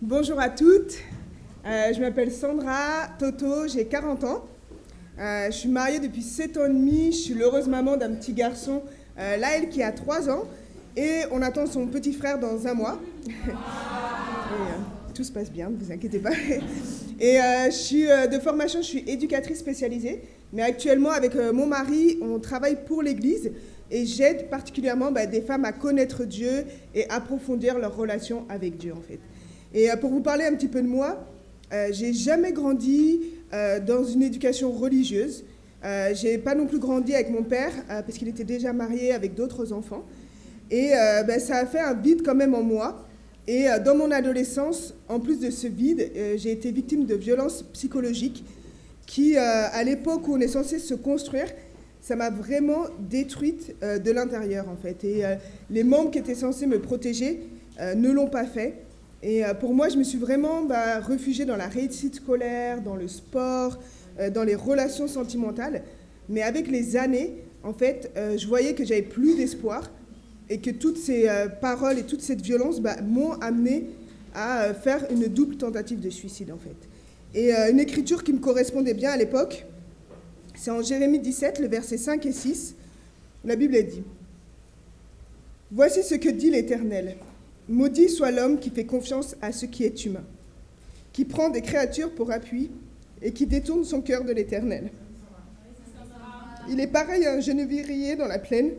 Bonjour à toutes, je m'appelle Sandra Toto, j'ai 40 ans. Je suis mariée depuis 7 ans et demi, je suis l'heureuse maman d'un petit garçon, Laël, qui a 3 ans, et on attend son petit frère dans un mois. Tout se passe bien, ne vous inquiétez pas. Et je suis de formation, je suis éducatrice spécialisée, mais actuellement avec mon mari, on travaille pour l'Église et j'aide particulièrement des femmes à connaître Dieu et approfondir leur relation avec Dieu en fait. Et pour vous parler un petit peu de moi, j'ai jamais grandi dans une éducation religieuse. J'ai pas non plus grandi avec mon père parce qu'il était déjà marié avec d'autres enfants. Et ça a fait un vide quand même en moi. Et dans mon adolescence, en plus de ce vide, j'ai été victime de violences psychologiques qui, à l'époque où on est censé se construire, ça m'a vraiment détruite de l'intérieur en fait. Et les membres qui étaient censés me protéger ne l'ont pas fait. Et pour moi, je me suis vraiment réfugiée dans la réussite scolaire, dans le sport, dans les relations sentimentales. Mais avec les années, en fait, je voyais que j'avais plus d'espoir et que toutes ces paroles et toute cette violence m'ont amené à faire une double tentative de suicide, en fait. Et une écriture qui me correspondait bien à l'époque, c'est en Jérémie 17, le verset 5 et 6. La Bible dit « Voici ce que dit l'Éternel. Maudit soit l'homme qui fait confiance à ce qui est humain, qui prend des créatures pour appui et qui détourne son cœur de l'Éternel. Il est pareil à un genévrier dans la plaine,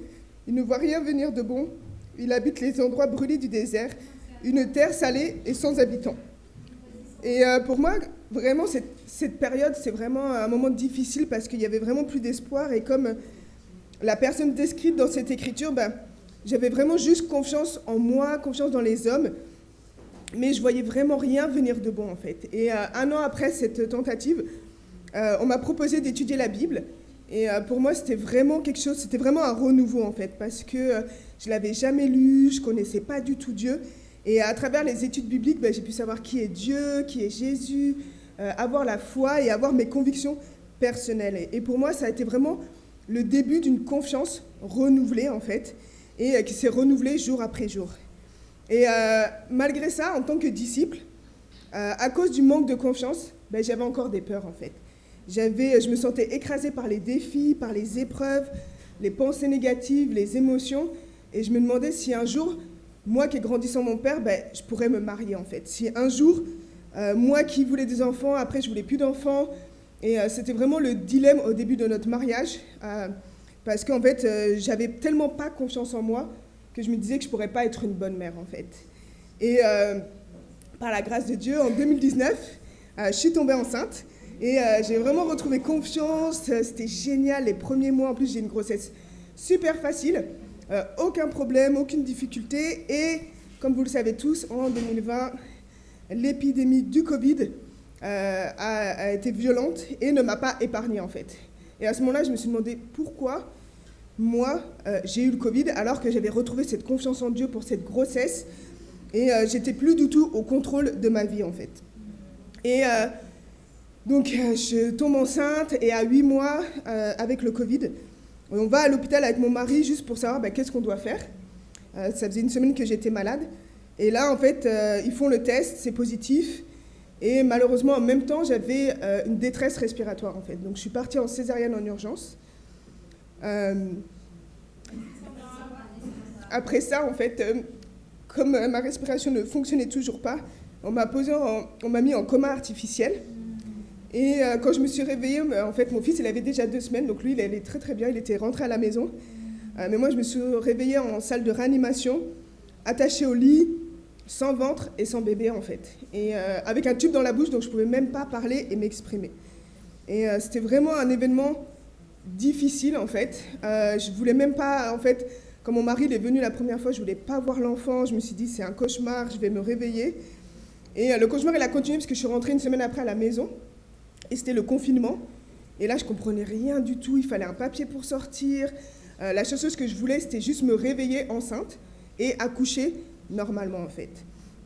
il ne voit rien venir de bon, il habite les endroits brûlés du désert, une terre salée et sans habitants. » Et pour moi, vraiment, cette période, c'est vraiment un moment difficile parce qu'il n'y avait vraiment plus d'espoir et comme la personne décrite dans cette écriture, j'avais vraiment juste confiance en moi, confiance dans les hommes, mais je voyais vraiment rien venir de bon en fait. Et un an après cette tentative, on m'a proposé d'étudier la Bible. Et pour moi, c'était vraiment quelque chose, c'était vraiment un renouveau en fait, parce que je l'avais jamais lu, je connaissais pas du tout Dieu. Et à travers les études bibliques, j'ai pu savoir qui est Dieu, qui est Jésus, avoir la foi et avoir mes convictions personnelles. Et pour moi, ça a été vraiment le début d'une confiance renouvelée en fait, et qui s'est renouvelée jour après jour. Et malgré ça, en tant que disciple, à cause du manque de confiance, j'avais encore des peurs en fait. Je me sentais écrasée par les défis, par les épreuves, les pensées négatives, les émotions, et je me demandais si un jour, moi qui ai grandi sans mon père, je pourrais me marier en fait. Si un jour, moi qui voulais des enfants, après je voulais plus d'enfants, et c'était vraiment le dilemme au début de notre mariage, parce qu'en fait, j'avais tellement pas confiance en moi que je me disais que je pourrais pas être une bonne mère en fait. Et par la grâce de Dieu, en 2019, je suis tombée enceinte, et j'ai vraiment retrouvé confiance, c'était génial, les premiers mois, en plus j'ai une grossesse super facile, aucun problème, aucune difficulté, et comme vous le savez tous, en 2020, l'épidémie du Covid a été violente et ne m'a pas épargnée en fait. Et à ce moment-là, je me suis demandé pourquoi moi, j'ai eu le Covid alors que j'avais retrouvé cette confiance en Dieu pour cette grossesse, et j'étais plus du tout au contrôle de ma vie en fait. Et donc, je tombe enceinte et à 8 mois, avec le Covid, on va à l'hôpital avec mon mari juste pour savoir qu'est-ce qu'on doit faire. Ça faisait une semaine que j'étais malade. Et là, en fait, ils font le test, c'est positif. Et malheureusement, en même temps, j'avais une détresse respiratoire, en fait. Donc, je suis partie en césarienne en urgence. Après ça, en fait, comme ma respiration ne fonctionnait toujours pas, on m'a mis en coma artificiel. Et quand je me suis réveillée, en fait, mon fils, il avait déjà 2 semaines, donc lui, il allait très très bien, il était rentré à la maison. Mais moi, je me suis réveillée en salle de réanimation, attachée au lit, sans ventre et sans bébé, en fait. Et avec un tube dans la bouche, donc je ne pouvais même pas parler et m'exprimer. Et c'était vraiment un événement difficile, en fait. Je ne voulais même pas, en fait, quand mon mari il est venu la première fois, je ne voulais pas voir l'enfant. Je me suis dit, c'est un cauchemar, je vais me réveiller. Et le cauchemar, il a continué parce que je suis rentrée une semaine après à la maison. Et c'était le confinement. Et là, je ne comprenais rien du tout. Il fallait un papier pour sortir. La seule chose que je voulais, c'était juste me réveiller enceinte et accoucher normalement, en fait.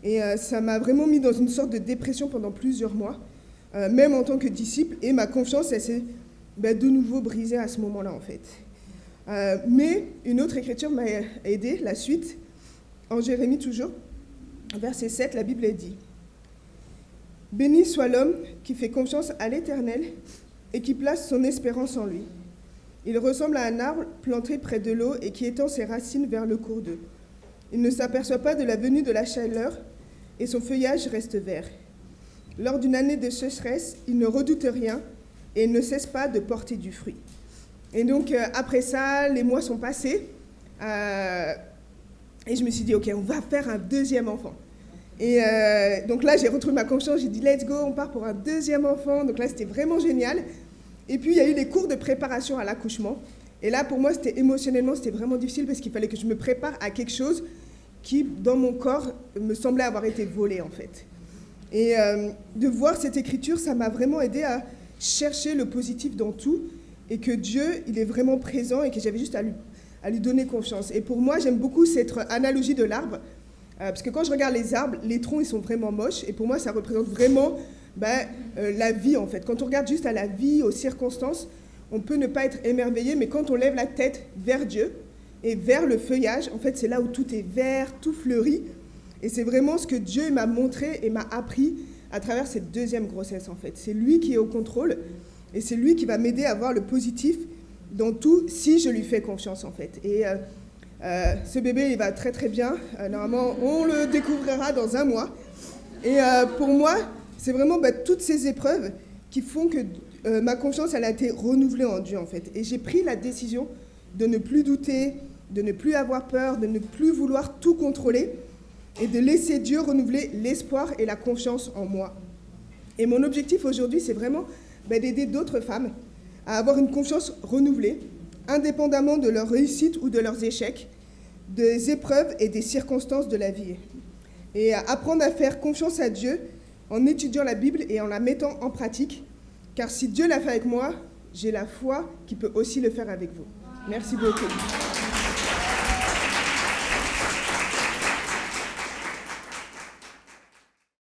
Et ça m'a vraiment mis dans une sorte de dépression pendant plusieurs mois, même en tant que disciple. Et ma confiance, elle s'est de nouveau brisée à ce moment-là, en fait. Mais une autre écriture m'a aidée, la suite. En Jérémie toujours, verset 7, la Bible dit Béni soit l'homme qui fait confiance à l'Éternel et qui place son espérance en lui. Il ressemble à un arbre planté près de l'eau et qui étend ses racines vers le cours d'eau. Il ne s'aperçoit pas de la venue de la chaleur et son feuillage reste vert. Lors d'une année de sécheresse, il ne redoute rien et il ne cesse pas de porter du fruit. Et donc, après ça, les mois sont passés et je me suis dit, OK, on va faire un deuxième enfant. Et donc là, j'ai retrouvé ma confiance, j'ai dit, let's go, on part pour un deuxième enfant. Donc là, c'était vraiment génial. Et puis, il y a eu les cours de préparation à l'accouchement. Et là, pour moi, émotionnellement, c'était vraiment difficile parce qu'il fallait que je me prépare à quelque chose qui, dans mon corps, me semblait avoir été volé, en fait. Et de voir cette écriture, ça m'a vraiment aidé à chercher le positif dans tout et que Dieu, il est vraiment présent et que j'avais juste à lui donner confiance. Et pour moi, j'aime beaucoup cette analogie de l'arbre parce que quand je regarde les arbres, les troncs, ils sont vraiment moches et pour moi, ça représente vraiment la vie, en fait. Quand on regarde juste à la vie, aux circonstances, on peut ne pas être émerveillé, mais quand on lève la tête vers Dieu et vers le feuillage, en fait, c'est là où tout est vert, tout fleurit. Et c'est vraiment ce que Dieu m'a montré et m'a appris à travers cette deuxième grossesse, en fait. C'est lui qui est au contrôle et c'est lui qui va m'aider à voir le positif dans tout si je lui fais confiance, en fait. Et ce bébé, il va très très bien. Normalement, on le découvrira dans 1 mois. Et pour moi, c'est vraiment toutes ces épreuves qui font que ma confiance, elle a été renouvelée en Dieu, en fait. Et j'ai pris la décision de ne plus douter, de ne plus avoir peur, de ne plus vouloir tout contrôler et de laisser Dieu renouveler l'espoir et la confiance en moi. Et mon objectif aujourd'hui, c'est vraiment d'aider d'autres femmes à avoir une confiance renouvelée, indépendamment de leur réussite ou de leurs échecs, des épreuves et des circonstances de la vie. Et apprendre à faire confiance à Dieu en étudiant la Bible et en la mettant en pratique, car si Dieu l'a fait avec moi, j'ai la foi qu'il peut aussi le faire avec vous. Merci beaucoup.